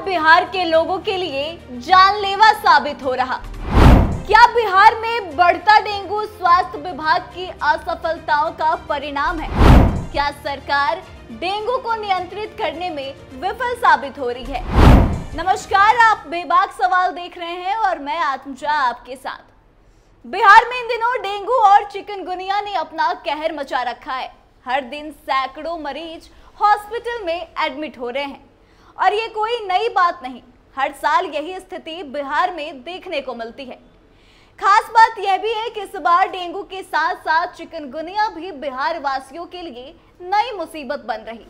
बिहार के लोगों के लिए जानलेवा साबित हो रहा। क्या बिहार में बढ़ता डेंगू स्वास्थ्य विभाग की असफलताओं का परिणाम है? क्या सरकार डेंगू को नियंत्रित करने में विफल साबित हो रही है? नमस्कार, आप बेबाक सवाल देख रहे हैं और मैं आत्मजा आपके साथ। बिहार में इन दिनों डेंगू और चिकनगुनिया ने अपना कहर मचा रखा है। हर दिन सैकड़ों मरीज हॉस्पिटल में एडमिट हो रहे हैं और ये कोई नई बात नहीं, हर साल यही स्थिति बिहार में देखने को मिलती है। खास बात यह भी है कि इस बार डेंगू के साथ साथ चिकनगुनिया भी बिहार वासियों के लिए नई मुसीबत बन रही।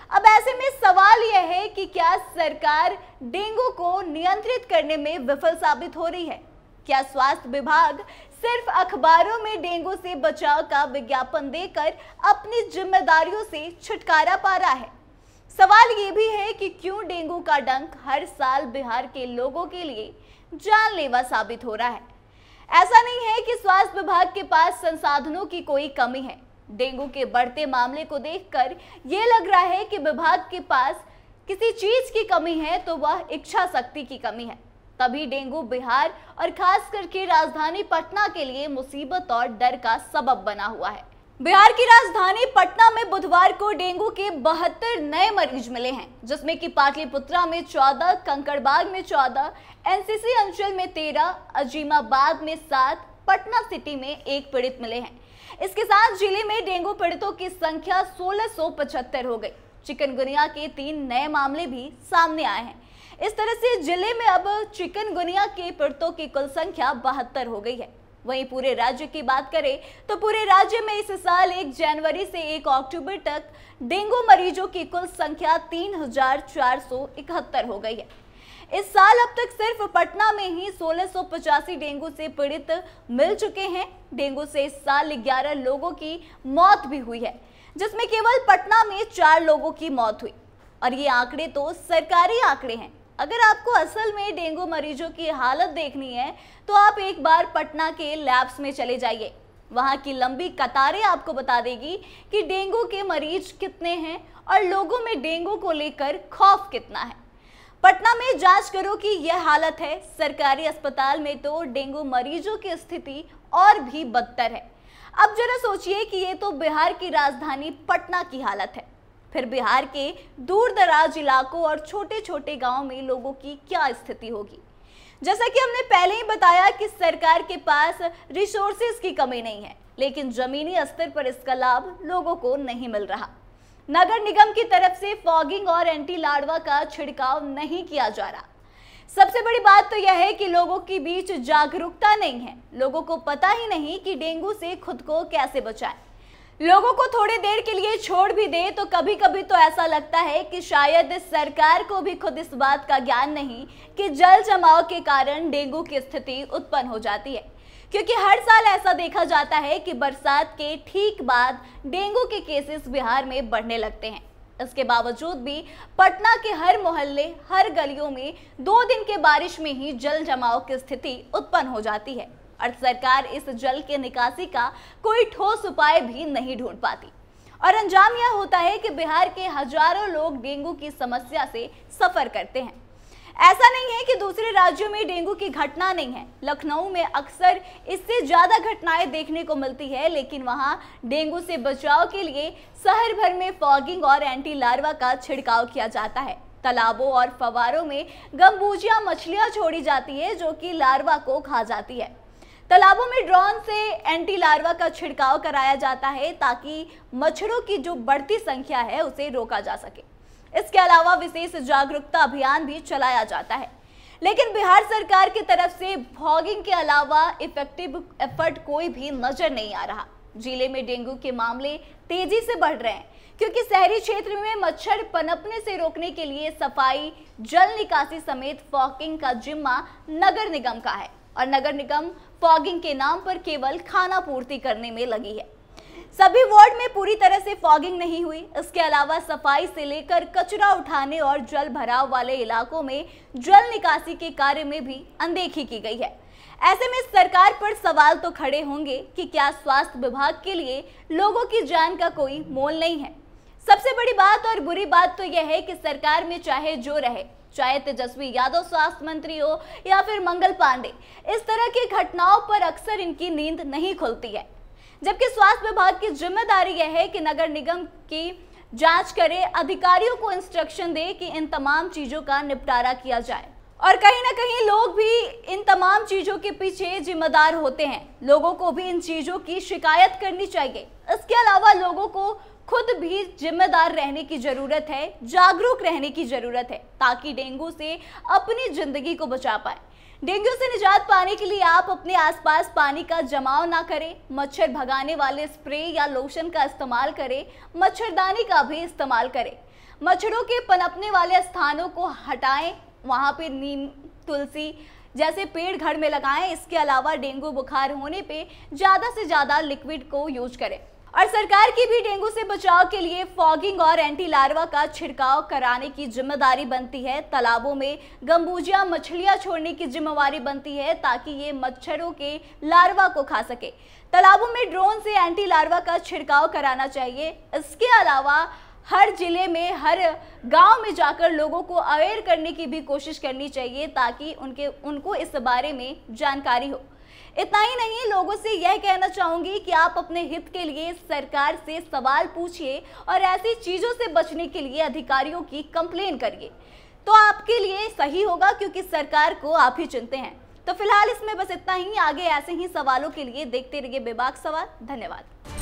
अब ऐसे में सवाल यह है कि क्या सरकार डेंगू को नियंत्रित करने में विफल साबित हो रही है? क्या स्वास्थ्य विभाग सिर्फ अखबारों में डेंगू से बचाव का विज्ञापन देकर अपनी जिम्मेदारियों से छुटकारा पा रहा है? सवाल ये भी है कि क्यों डेंगू का डंक हर साल बिहार के लोगों के लिए जानलेवा साबित हो रहा है। ऐसा नहीं है कि स्वास्थ्य विभाग के पास संसाधनों की कोई कमी है। डेंगू के बढ़ते मामले को देखकर ये लग रहा है कि विभाग के पास किसी चीज की कमी है तो वह इच्छा शक्ति की कमी है। तभी डेंगू बिहार और खास करके राजधानी पटना के लिए मुसीबत और डर का सबब बना हुआ है। बिहार की राजधानी पटना में बुधवार को डेंगू के 72 नए मरीज मिले हैं, जिसमें कि पाटलिपुत्रा में 14, कंकड़बाग में 14, एनसीसी अंचल में 13, अजीमाबाद में 7, पटना सिटी में 1 पीड़ित मिले हैं। इसके साथ जिले में डेंगू पीड़ितों की संख्या 1675 हो गई। चिकनगुनिया के 3 नए मामले भी सामने आए हैं। इस तरह से जिले में अब चिकनगुनिया के पीड़ितों की कुल संख्या 72 हो गई है। वहीं पूरे राज्य की बात करें तो पूरे राज्य में इस साल 1 जनवरी से 1 अक्टूबर तक डेंगू मरीजों की कुल संख्या 3471 हो गई है। इस साल अब तक सिर्फ पटना में ही 1685 डेंगू से पीड़ित मिल चुके हैं। डेंगू से इस साल 11 लोगों की मौत भी हुई है, जिसमें केवल पटना में 4 लोगों की मौत हुई। और ये आंकड़े तो सरकारी आंकड़े हैं। अगर आपको असल में डेंगू मरीजों की हालत देखनी है तो आप एक बार पटना के लैब्स में चले जाइए। वहां की लंबी कतारें आपको बता देगी कि डेंगू के मरीज कितने हैं और लोगों में डेंगू को लेकर खौफ कितना है। पटना में जांच करो कि यह हालत है। सरकारी अस्पताल में तो डेंगू मरीजों की स्थिति और भी बदतर है। अब जरा सोचिए कि ये तो बिहार की राजधानी पटना की हालत है, फिर बिहार के दूर दराज इलाकों और छोटे छोटे गांवों में लोगों की क्या स्थिति होगी। जैसा कि हमने पहले ही बताया कि सरकार के पास रिसोर्सेज की कमी नहीं है, लेकिन जमीनी स्तर पर इसका लाभ लोगों को नहीं मिल रहा। नगर निगम की तरफ से फॉगिंग और एंटी लार्वा का छिड़काव नहीं किया जा रहा। सबसे बड़ी बात तो यह है कि लोगों के बीच जागरूकता नहीं है। लोगों को पता ही नहीं कि डेंगू से खुद को कैसे बचाएं। लोगों को थोड़ी देर के लिए छोड़ भी दे तो कभी कभी तो ऐसा लगता है कि शायद सरकार को भी खुद इस बात का ज्ञान नहीं कि जल जमाव के कारण डेंगू की स्थिति उत्पन्न हो जाती है। क्योंकि हर साल ऐसा देखा जाता है कि बरसात के ठीक बाद डेंगू के केसेस बिहार में बढ़ने लगते हैं। इसके बावजूद भी पटना के हर मोहल्ले, हर गलियों में 2 दिन के बारिश में ही जल जमाव की स्थिति उत्पन्न हो जाती है और सरकार इस जल के निकासी का कोई ठोस उपाय भी नहीं ढूंढ पाती। और अंजाम यह होता है कि बिहार के हजारों लोग डेंगू की समस्या से सफर करते हैं। ऐसा नहीं है कि दूसरे राज्यों में डेंगू की घटना नहीं है। लखनऊ में अक्सर इससे ज्यादा घटनाएं देखने को मिलती है, लेकिन वहां डेंगू से बचाव के लिए शहर भर में फॉगिंग और एंटी लार्वा का छिड़काव किया जाता है। तालाबों और फव्वारों में गंबूजिया मछलियां छोड़ी जाती है जो कि लार्वा को खा जाती है। तालाबों में ड्रोन से एंटी लार्वा का छिड़काव कराया जाता है ताकि मच्छरों की जो बढ़ती संख्या है उसे रोका जा सके। इसके अलावा विशेष जागरूकता अभियान भी चलाया जाता है, लेकिन बिहार सरकार की तरफ से फॉगिंग के अलावा इफेक्टिव एफर्ट कोई भी नजर नहीं आ रहा। जिले में डेंगू के मामले तेजी से बढ़ रहे हैं क्योंकि शहरी क्षेत्र में मच्छर पनपने से रोकने के लिए सफाई, जल निकासी समेत फॉगिंग का जिम्मा नगर निगम का है और नगर निगम फॉगिंग के नाम पर केवल खाना पूर्ति करने में लगी है। सभी वार्ड में पूरी तरह से फॉगिंग नहीं हुई। इसके अलावा सफाई से लेकर कचरा उठाने और जल भराव वाले इलाकों में जल निकासी के कार्य में भी अनदेखी की गई है। ऐसे में सरकार पर सवाल तो खड़े होंगे कि क्या स्वास्थ्य विभाग के लिए लोगों की जान का कोई मोल नहीं है। सबसे बड़ी बात और बुरी बात तो यह है कि सरकार में चाहे जो रहे, चाहे तेजस्वी यादव स्वास्थ्य मंत्री हो या फिर मंगल पांडे। इस तरह की घटनाओं पर अक्सर इनकी नींद नहीं खुलती है, जबकि स्वास्थ्य विभाग की जिम्मेदारी यह है कि नगर निगम की जांच करे, अधिकारियों को इंस्ट्रक्शन दे कि इन तमाम चीजों का निपटारा किया जाए। और कहीं ना कहीं लोग भी इन तमाम चीजों के पीछे जिम्मेदार होते हैं। लोगों को भी इन चीजों की शिकायत करनी चाहिए। इसके अलावा लोगों को खुद भी जिम्मेदार रहने की जरूरत है, जागरूक रहने की जरूरत है, ताकि डेंगू से अपनी जिंदगी को बचा पाए। डेंगू से निजात पाने के लिए आप अपने आसपास पानी का जमाव ना करें, मच्छर भगाने वाले स्प्रे या लोशन का इस्तेमाल करें, मच्छरदानी का भी इस्तेमाल करें, मच्छरों के पनपने वाले स्थानों को हटाएं, वहां पे नीम, तुलसी जैसे पेड़ घर में लगाएं। इसके अलावा डेंगू बुखार होने पे ज्यादा से ज्यादा लिक्विड को यूज करें। और सरकार की भी डेंगू से बचाव के लिए फॉगिंग और एंटी लार्वा का छिड़काव कराने की जिम्मेदारी बनती है। तालाबों में गंबूजिया मछलियां छोड़ने की जिम्मेवारी बनती है, ताकि ये मच्छरों के लार्वा को खा सके। तालाबों में ड्रोन से एंटी लार्वा का छिड़काव कराना चाहिए। इसके अलावा हर जिले में, हर गांव में जाकर लोगों को अवेयर करने की भी कोशिश करनी चाहिए, ताकि उनको इस बारे में जानकारी हो। इतना ही नहीं, लोगों से यह कहना चाहूंगी कि आप अपने हित के लिए सरकार से सवाल पूछिए और ऐसी चीजों से बचने के लिए अधिकारियों की कंप्लेन करिए, तो आपके लिए सही होगा, क्योंकि सरकार को आप ही चुनते हैं। तो फिलहाल इसमें बस इतना ही। आगे ऐसे ही सवालों के लिए देखते रहिए बेबाक सवाल। धन्यवाद।